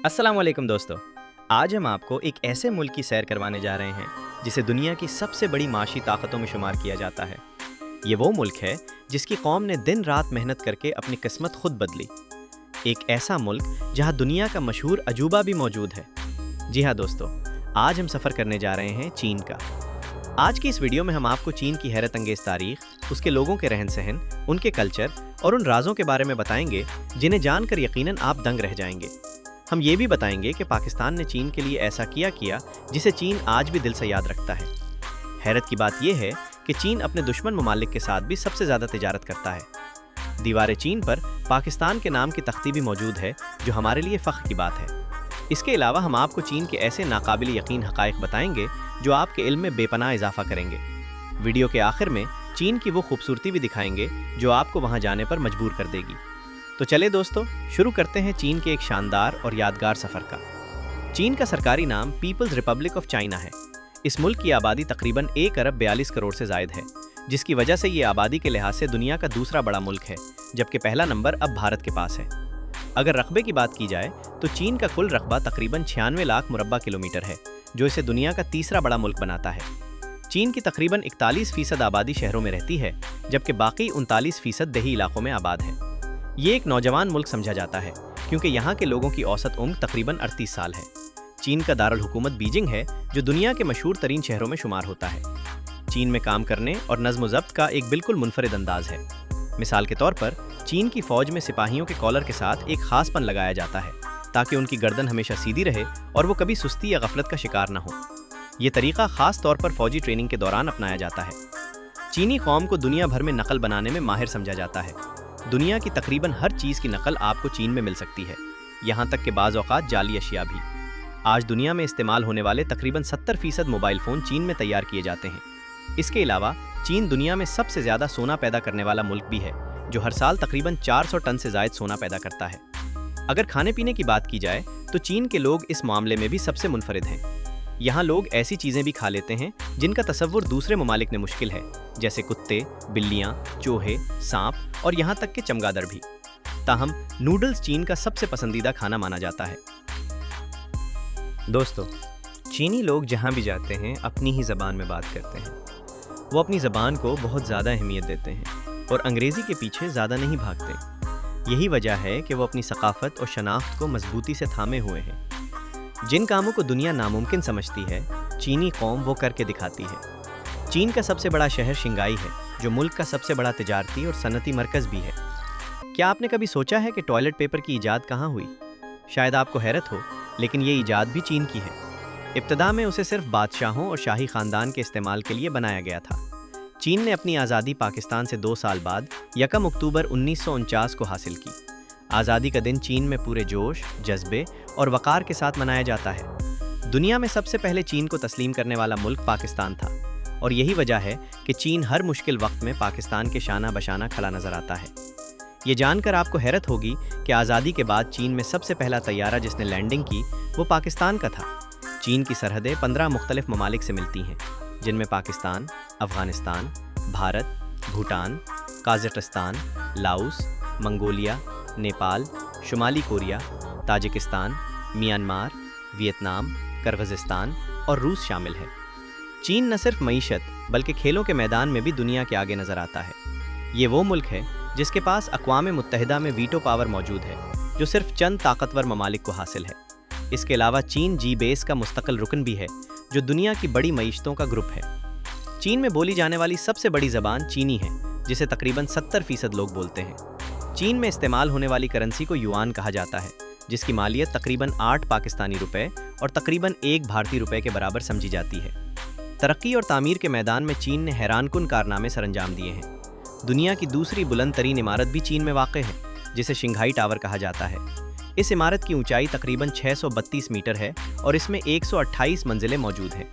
अस्सलाम वालेकुम दोस्तों। आज हम आपको एक ऐसे मुल्क की सैर करवाने जा रहे हैं जिसे दुनिया की सबसे बड़ी माशी ताकतों में शुमार किया जाता है। ये वो मुल्क है जिसकी कौम ने दिन रात मेहनत करके अपनी किस्मत खुद बदली। एक ऐसा मुल्क जहां दुनिया का मशहूर अजूबा भी मौजूद है। जी हाँ दोस्तों, आज हम सफ़र करने जा रहे हैं चीन का। आज की इस वीडियो में हम आपको चीन की हैरत अंगेज़ तारीख, उसके लोगों के रहन सहन, उनके कल्चर और उन राज़ों के बारे में बताएंगे जिन्हें जानकर यकीनन आप दंग रह जाएंगे। हम ये भी बताएंगे कि पाकिस्तान ने चीन के लिए ऐसा किया जिसे चीन आज भी दिल से याद रखता है। हैरत की बात यह है कि चीन अपने दुश्मन ममालिक के साथ भी सबसे ज़्यादा तिजारत करता है। दीवार चीन पर पाकिस्तान के नाम की तख्ती भी मौजूद है, जो हमारे लिए फ़ख्र की बात है। इसके अलावा हम आपको चीन के ऐसे नाकाबिल यकीन हक़ाइक़ बताएंगे जो आपके इल्म में बेपनाह इजाफा करेंगे। वीडियो के आखिर में चीन की वो खूबसूरती भी दिखाएंगे जो आपको वहाँ जाने पर मजबूर कर देगी। तो चले दोस्तों, शुरू करते हैं चीन के एक शानदार और यादगार सफ़र का। चीन का सरकारी नाम पीपल्स रिपब्लिक ऑफ चाइना है। इस मुल्क की आबादी तकरीबन 1 अरब 42 करोड़ से ज़ायद है, जिसकी वजह से ये आबादी के लिहाज से दुनिया का दूसरा बड़ा मुल्क है, जबकि पहला नंबर अब भारत के पास है। अगर रकबे की बात की जाए तो चीन का कुल रकबा तकरीबन 96 लाख मुरब्बा किलोमीटर है, जो इसे दुनिया का तीसरा बड़ा मुल्क बनाता है। चीन की तकरीबन 41% आबादी शहरों में रहती है, जबकि बाकी 39% देही इलाकों में आबाद है। ये एक नौजवान मुल्क समझा जाता है क्योंकि यहाँ के लोगों की औसत उम्र तकरीबन 38 साल है। चीन का दारुल हुकूमत बीजिंग है, जो दुनिया के मशहूर तरीन शहरों में शुमार होता है। चीन में काम करने और नज़्म व ज़ब्त का एक बिल्कुल मुनफरिद अंदाज है। मिसाल के तौर पर चीन की फ़ौज में सिपाहियों के कॉलर के साथ एक ख़ास पन लगाया जाता है ताकि उनकी गर्दन हमेशा सीधी रहे और वो कभी सुस्ती या गफलत का शिकार न हो। ये तरीक़ा ख़ास तौर पर फ़ौजी ट्रेनिंग के दौरान अपनाया जाता है। चीनी कौम को दुनिया भर में नकल बनाने में माहिर समझा जाता है। दुनिया की तकरीबन हर चीज़ की नकल आपको चीन में मिल सकती है, यहाँ तक कि बाज़ औक़ात जाली अशिया भी। आज दुनिया में इस्तेमाल होने वाले तकरीबन 70% मोबाइल फ़ोन चीन में तैयार किए जाते हैं। इसके अलावा चीन दुनिया में सबसे ज़्यादा सोना पैदा करने वाला मुल्क भी है, जो हर साल तकरीबन 400 टन से ज़ायद सोना पैदा करता है। अगर खाने पीने की बात की जाए तो चीन के लोग इस मामले में भी सबसे मुनफरिद हैं। यहाँ लोग ऐसी चीज़ें भी खा लेते हैं जिनका तसव्वुर दूसरे ममालिक में मुश्किल है, जैसे कुत्ते, बिल्लियाँ, चूहे, सांप और यहाँ तक कि चमगादड़ भी। ताहम नूडल्स चीन का सबसे पसंदीदा खाना माना जाता है। दोस्तों, चीनी लोग जहाँ भी जाते हैं अपनी ही ज़बान में बात करते हैं। वो अपनी ज़बान को बहुत ज़्यादा अहमियत देते हैं और अंग्रेज़ी के पीछे ज़्यादा नहीं भागते। यही वजह है कि वो अपनी सकाफ़त और शनाख्त को मजबूती से थामे हुए हैं। जिन कामों को दुनिया नामुमकिन समझती है, चीनी कौम वो करके दिखाती है। चीन का सबसे बड़ा शहर शिंगाई है, जो मुल्क का सबसे बड़ा तिजारती और सनती मरकज़ भी है। क्या आपने कभी सोचा है कि टॉयलेट पेपर की ईजाद कहाँ हुई? शायद आपको हैरत हो, लेकिन ये ईजाद भी चीन की है। इब्तदा में उसे सिर्फ बादशाहों और शाही ख़ानदान के इस्तेमाल के लिए बनाया गया था। चीन ने अपनी आज़ादी पाकिस्तान से 2 साल बाद 1 अक्टूबर 1949 को हासिल की। आज़ादी का दिन चीन में पूरे जोश, जज्बे और वक़ार के साथ मनाया जाता है। दुनिया में सबसे पहले चीन को तस्लीम करने वाला मुल्क पाकिस्तान था, और यही वजह है कि चीन हर मुश्किल वक्त में पाकिस्तान के शाना बशाना खड़ा नज़र आता है। ये जानकर आपको हैरत होगी कि आज़ादी के बाद चीन में सबसे पहला तैयारा जिसने लैंडिंग की वो पाकिस्तान का था। चीन की सरहदें 15 मुख्तलिफ ममालिक से मिलती हैं, जिनमें Pakistan, Afghanistan, Bharat, Bhutan, Kazakhstan, Laos, Mongolia, Nepal, शुमाली Korea, Tajikistan, Myanmar, Vietnam, Kyrgyzstan और रूस शामिल है। चीन न सिर्फ मईशत बल्कि खेलों के मैदान में भी दुनिया के आगे नज़र आता है। ये वो मुल्क है जिसके पास अक़वाम मुत्तहिदा में वीटो पावर मौजूद है, जो सिर्फ चंद ताकतवर ममालिक को हासिल है। इसके अलावा चीन G20 का मुस्तकिल रुकन भी है, जो दुनिया की बड़ी मईशतों का ग्रुप है। चीन में बोली जाने वाली सबसे बड़ी ज़बान चीनी है, जिसे तकरीबन 70% लोग बोलते हैं। चीन में इस्तेमाल होने वाली करेंसी को युआन कहा जाता है, जिसकी मालियत तकरीबन 8 पाकिस्तानी रुपए और तकरीबन 1 भारतीय रुपए के बराबर समझी जाती है। तरक्की और तामीर के मैदान में चीन ने हैरानकुन कारनामे सरअंजाम दिए हैं। दुनिया की दूसरी बुलंद तरीन इमारत भी चीन में वाक़ है, जिसे शिंघाई टावर कहा जाता है। इस इमारत की ऊंचाई तकरीबन 632 मीटर है और इसमें 128 मंजिलें मौजूद हैं।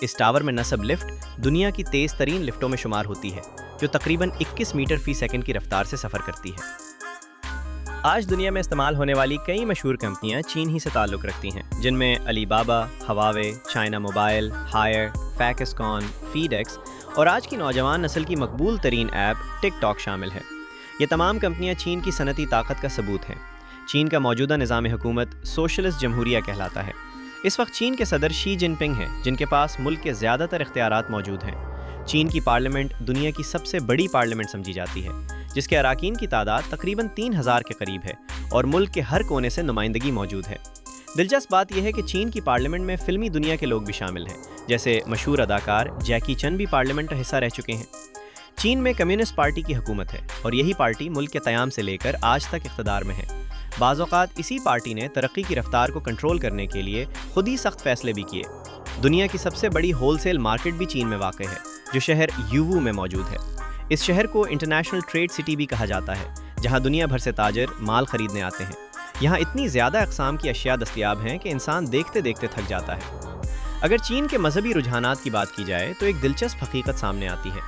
इस टावर में नस्ब लिफ्ट दुनिया की तेज़ तरीन लिफ्टों में शुमार होती है, जो तकरीबन 21 मीटर फ़ी सेकंड की रफ्तार से सफ़र करती है। आज दुनिया में इस्तेमाल होने वाली कई मशहूर कंपनियां चीन ही से ताल्लुक़ रखती हैं, जिनमें Alibaba, Huawei, China mobile, Haier, Foxconn, FedEx और आज की नौजवान नस्ल की मकबूल तरीन ऐप टिकटॉक शामिल है। ये तमाम कंपनियां चीन की सनती ताकत का सबूत हैं। چین کا موجودہ نظام حکومت سوشلسٹ جمہوریہ کہلاتا ہے۔ اس وقت چین کے صدر شی جن پنگ ہیں، جن کے پاس ملک کے زیادہ تر اختیارات موجود ہیں۔ چین کی پارلیمنٹ دنیا کی سب سے بڑی پارلیمنٹ سمجھی جاتی ہے، جس کے اراکین کی تعداد تقریباً 3000 کے قریب ہے اور ملک کے ہر کونے سے نمائندگی موجود ہے۔ دلچسپ بات یہ ہے کہ چین کی پارلیمنٹ میں فلمی دنیا کے لوگ بھی شامل ہیں، جیسے مشہور اداکار جیکی چن بھی پارلیمنٹ کا حصہ رہ چکے ہیں۔ چین میں کمیونسٹ پارٹی کی حکومت ہے اور یہی پارٹی ملک کے قیام سے لے کر آج تک اقتدار میں ہے۔ بعض اوقات اسی پارٹی نے ترقی کی رفتار کو کنٹرول کرنے کے لیے خود ہی سخت فیصلے بھی کیے۔ دنیا کی سب سے بڑی ہول سیل مارکیٹ بھی چین میں واقع ہے، جو شہر یووو میں موجود ہے۔ اس شہر کو انٹرنیشنل ٹریڈ سٹی بھی کہا جاتا ہے، جہاں دنیا بھر سے تاجر مال خریدنے آتے ہیں۔ یہاں اتنی زیادہ اقسام کی اشیاء دستیاب ہیں کہ انسان دیکھتے دیکھتے تھک جاتا ہے۔ اگر چین کے مذہبی رجحانات کی بات کی جائے تو ایک دلچسپ حقیقت سامنے آتی ہے۔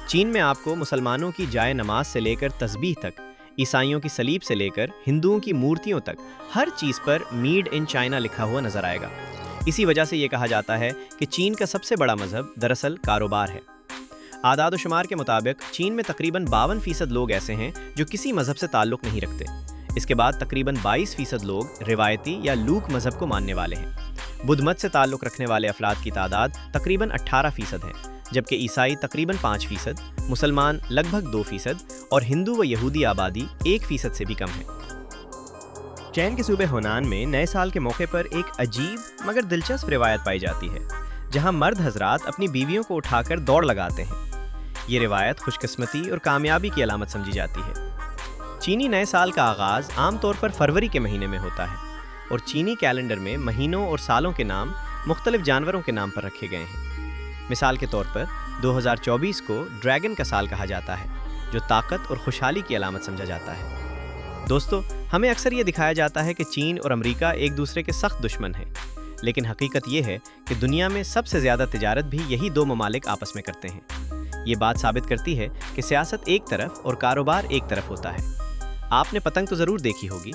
چین میں آپ کو مسلمانوں کی جائے نماز سے لے کر تسبیح تک، عیسائیوں کی صلیب سے لے کر ہندوؤں کی مورتیوں تک، ہر چیز پر میڈ ان چائنا لکھا ہوا نظر آئے گا۔ اسی وجہ سے یہ کہا جاتا ہے کہ چین کا سب سے بڑا مذہب دراصل کاروبار ہے۔ اعداد و شمار کے مطابق چین میں تقریباً 52% لوگ ایسے ہیں جو کسی مذہب سے تعلق نہیں رکھتے۔ اس کے بعد تقریباً 22% لوگ روایتی یا لوک مذہب کو ماننے والے ہیں۔ بدھ مت سے تعلق رکھنے والے افراد کی تعداد تقریباً 18% ہے، جبکہ عیسائی تقریباً 5%، مسلمان لگ بھگ 2% اور ہندو و یہودی آبادی 1% سے بھی کم ہے۔ چین کے صوبے ہونان میں نئے سال کے موقع پر ایک عجیب مگر دلچسپ روایت پائی جاتی ہے، جہاں مرد حضرات اپنی بیویوں کو اٹھا کر دوڑ لگاتے ہیں۔ یہ روایت خوش قسمتی اور کامیابی کی علامت سمجھی جاتی ہے۔ چینی نئے سال کا آغاز عام طور پر فروری کے مہینے میں ہوتا ہے اور چینی کیلنڈر میں مہینوں اور سالوں کے نام مختلف جانوروں کے نام پر رکھے گئے ہیں۔ مثال کے طور پر 2024 کو ڈریگن کا سال کہا جاتا ہے، جو طاقت اور خوشحالی کی علامت سمجھا جاتا ہے۔ دوستو، ہمیں اکثر یہ دکھایا جاتا ہے کہ چین اور امریکہ ایک دوسرے کے سخت دشمن ہیں، لیکن حقیقت یہ ہے کہ دنیا میں سب سے زیادہ تجارت بھی یہی دو ممالک آپس میں کرتے ہیں۔ یہ بات ثابت کرتی ہے کہ سیاست ایک طرف اور کاروبار ایک طرف ہوتا ہے۔ آپ نے پتنگ تو ضرور دیکھی ہوگی،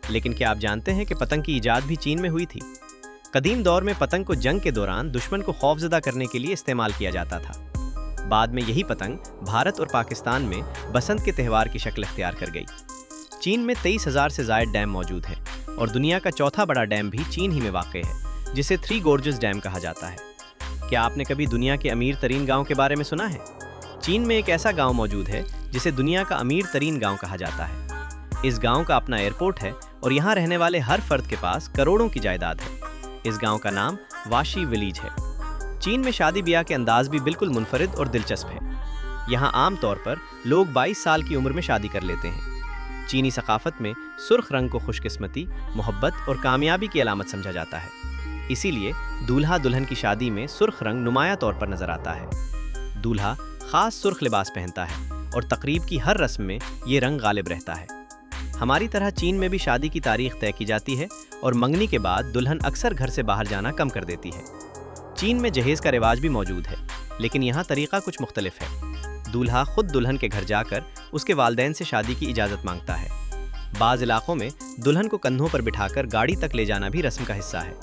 لیکن کیا آپ جانتے ہیں کہ پتنگ کی ایجاد بھی چین میں ہوئی تھی؟ قدیم دور میں پتنگ کو جنگ کے دوران دشمن کو خوفزدہ کرنے کے لیے استعمال کیا جاتا تھا۔ بعد میں یہی پتنگ بھارت اور پاکستان میں بسنت کے تہوار کی شکل اختیار کر گئی۔ چین میں 23,000 سے زائد ڈیم موجود ہیں اور دنیا کا چوتھا بڑا ڈیم بھی چین ہی میں واقع ہے، جسے 3 گورجز ڈیم کہا جاتا ہے۔ کیا آپ نے کبھی دنیا کے امیر ترین گاؤں کے بارے میں سنا ہے؟ چین میں ایک ایسا گاؤں موجود ہے جسے دنیا کا امیر ترین گاؤں کہا جاتا ہے۔ اس گاؤں کا اپنا ایئرپورٹ ہے اور یہاں رہنے والے ہر فرد کے پاس کروڑوں کی جائیداد ہے۔ اس گاؤں کا نام واشی ولیج ہے۔ چین میں شادی بیاہ کے انداز بھی بالکل منفرد اور دلچسپ ہے۔ یہاں عام طور پر لوگ 22 سال کی عمر میں شادی کر لیتے ہیں۔ چینی ثقافت میں سرخ رنگ کو خوش قسمتی، محبت اور کامیابی کی علامت سمجھا جاتا ہے۔ اسی لیے دولہا دلہن کی شادی میں سرخ رنگ نمایاں طور پر نظر آتا ہے۔ دولہا خاص سرخ لباس پہنتا ہے اور تقریب کی ہر رسم میں یہ رنگ غالب رہتا ہے۔ ہماری طرح چین میں بھی شادی کی تاریخ طے کی جاتی ہے اور منگنی کے بعد دلہن اکثر گھر سے باہر جانا کم کر دیتی ہے۔ چین میں جہیز کا رواج بھی موجود ہے، لیکن یہاں طریقہ کچھ مختلف ہے۔ دولہا خود دلہن کے گھر جا کر اس کے والدین سے شادی کی اجازت مانگتا ہے۔ بعض علاقوں میں دلہن کو کندھوں پر بٹھا کر گاڑی تک لے جانا بھی رسم کا حصہ ہے۔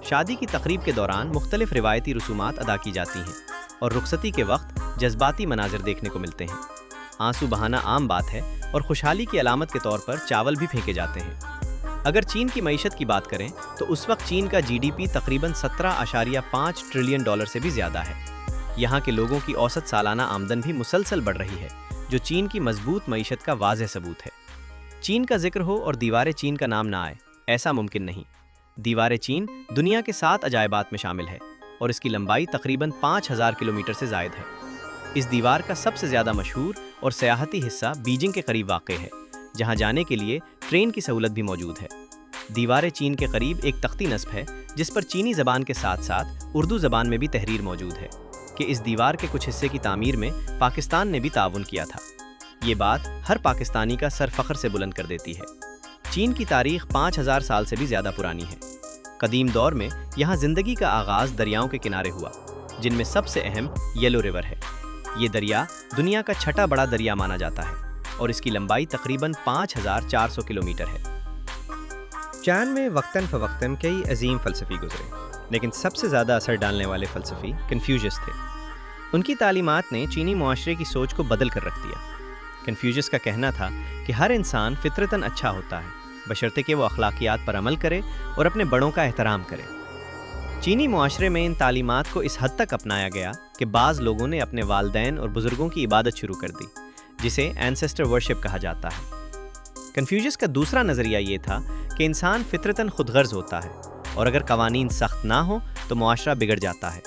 شادی کی تقریب کے دوران مختلف روایتی رسومات ادا کی جاتی ہیں اور رخصتی کے وقت جذباتی مناظر دیکھنے کو ملتے ہیں۔ آنسو بہانا عام بات ہے اور خوشحالی کی علامت کے طور پر چاول بھی پھینکے جاتے ہیں۔ اگر چین کی معیشت کی بات کریں تو اس وقت چین کا GDP تقریباً 17.5 ٹریلین ڈالر سے بھی زیادہ ہے۔ یہاں کے لوگوں کی اوسط سالانہ آمدن بھی مسلسل بڑھ رہی ہے، جو چین کی مضبوط معیشت کا واضح ثبوت ہے۔ چین کا ذکر ہو اور دیوار چین کا نام نہ آئے، ایسا ممکن نہیں۔ دیوار چین دنیا کے 7 عجائبات میں شامل ہے اور اس کی لمبائی تقریباً 5000 کلومیٹر سے زائد ہے۔ اس دیوار کا سب سے زیادہ مشہور اور سیاحتی حصہ بیجنگ کے قریب واقع ہے، جہاں جانے کے لیے ٹرین کی سہولت بھی موجود ہے۔ دیوار چین کے قریب ایک تختی نصب ہے جس پر چینی زبان کے ساتھ ساتھ اردو زبان میں بھی تحریر موجود ہے کہ اس دیوار کے کچھ حصے کی تعمیر میں پاکستان نے بھی تعاون کیا تھا۔ یہ بات ہر پاکستانی کا سر فخر سے بلند کر دیتی ہے۔ چین کی تاریخ 5000 سال سے بھی زیادہ پرانی ہے۔ قدیم دور میں یہاں زندگی کا آغاز دریاؤں کے کنارے ہوا، جن میں سب سے اہم یلو ریور ہے۔ یہ دریا دنیا کا چھٹا بڑا دریا مانا جاتا ہے اور اس کی لمبائی تقریباً 5400 کلومیٹر ہے۔ چین میں وقتاً فوقتاً کئی عظیم فلسفی گزرے، لیکن سب سے زیادہ اثر ڈالنے والے فلسفی کنفیوشس تھے۔ ان کی تعلیمات نے چینی معاشرے کی سوچ کو بدل کر رکھ دیا۔ کنفیوشس کا کہنا تھا کہ ہر انسان فطرتاً اچھا ہوتا ہے बशर्ते कि वो अखलाकियात पर अमल करे और अपने बड़ों का एहतराम करे। चीनी मुआशरे में इन तालीमात को इस हद तक अपनाया गया कि बाज़ लोगों ने अपने वालिदैन और बुज़ुर्गों की इबादत शुरू कर दी, जिसे एंसेस्टर वर्शिप कहा जाता है। कन्फ्यूशियस का दूसरा नज़रिया ये था कि इंसान फितरतन खुदगर्ज होता है और अगर कवानीन सख्त ना हो तो मुआशरा बिगड़ जाता है।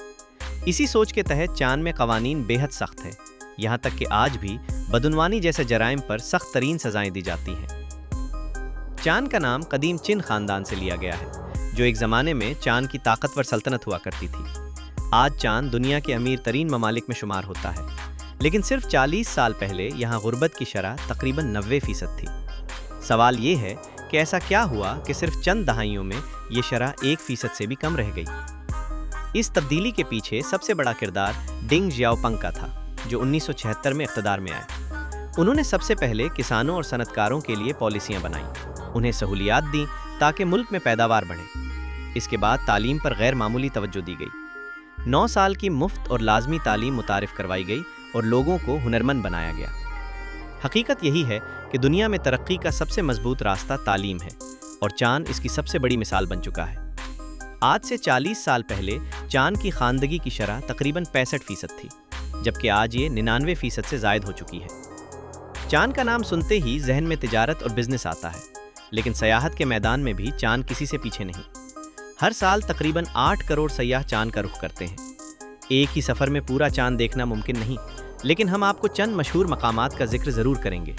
इसी सोच के तहत चांद में कवानीन बेहद सख्त हैं, यहाँ तक कि आज भी बदउनवानी जैसे जराइम पर सख्त तरीन सजाएं दी जाती हैं। चांद का नाम कदीम चिन ख़ानदान से लिया गया है, जो एक ज़माने में चांद की ताकतवर सल्तनत हुआ करती थी। आज चांद दुनिया के अमीर तरीन ममालिक में शुमार होता है, लेकिन सिर्फ 40 साल पहले यहाँ गुर्बत की शरह तकरीबन 90% थी। सवाल ये है कि ऐसा क्या हुआ कि सिर्फ चंद दहाइयों में ये शरह 1% से भी कम रह गई। इस तब्दीली के पीछे सबसे बड़ा किरदार डिंग जियाओपिंग का था, जो 1976 में इक़्तिदार में आए। उन्होंने सबसे पहले किसानों और सनतकारों के लिए पॉलिसियाँ बनाईं, उन्हें सहूलियात दी ताकि मुल्क में पैदावार बढ़े। इसके बाद तालीम पर गैर मामूली तवज्जो दी गई। 9 साल की मुफ्त और लाजमी तालीम मुतारिफ करवाई गई और लोगों को हुनरमंद बनाया गया। हकीकत यही है कि दुनिया में तरक्की का सबसे मजबूत रास्ता तालीम है और चांद इसकी सबसे बड़ी मिसाल बन चुका है। आज से 40 साल पहले चांद की खानदगी की शरह तकरीबन 65% थी, जबकि आज ये 99% से ज़ायद हो चुकी है। चांद का नाम सुनते ही जहन में तिजारत और बिजनेस आता है, लेकिन सयाहत के मैदान में भी चांद किसी से पीछे नहीं। हर साल तकरीबन 8 करोड़ सयाह चांद का रुख करते हैं। एक ही सफ़र में पूरा चांद देखना मुमकिन नहीं, लेकिन हम आपको चंद मशहूर मकामात का जिक्र ज़रूर करेंगे।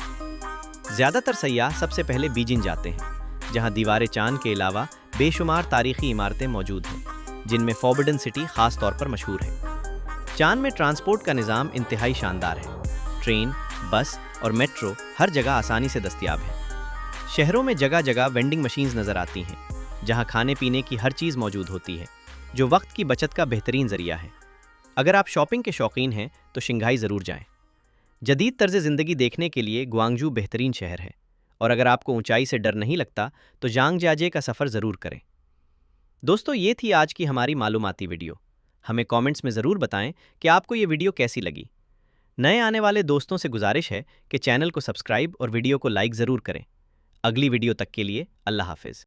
ज़्यादातर सयाह सबसे पहले बीजिंग जाते हैं, जहां दीवार चांद के अलावा बेशुमार तारीखी इमारतें मौजूद हैं, जिनमें फॉरबिडन सिटी ख़ास तौर पर मशहूर है। चांद में ट्रांसपोर्ट का निज़ाम इंतहाई शानदार है। ट्रेन, बस और मेट्रो हर जगह आसानी से दस्तयाब है। शहरों में जगह जगह वेंडिंग मशीन्स नज़र आती हैं, जहां खाने पीने की हर चीज़ मौजूद होती है, जो वक्त की बचत का बेहतरीन ज़रिया है। अगर आप शॉपिंग के शौकीन हैं तो शंघाई ज़रूर जाएं। जदीद तर्ज ज़िंदगी देखने के लिए ग्वांगजू बेहतरीन शहर है, और अगर आपको ऊंचाई से डर नहीं लगता तो ज़ांगजियाजे का सफ़र ज़रूर करें। दोस्तों, ये थी आज की हमारी मालूमाती वीडियो। हमें कमेंट्स में ज़रूर बताएं कि आपको ये वीडियो कैसी लगी। नए आने वाले दोस्तों से गुजारिश है कि चैनल को सब्सक्राइब और वीडियो को लाइक ज़रूर करें। अगली वीडियो तक के लिए अल्लाह हाफ़िज़।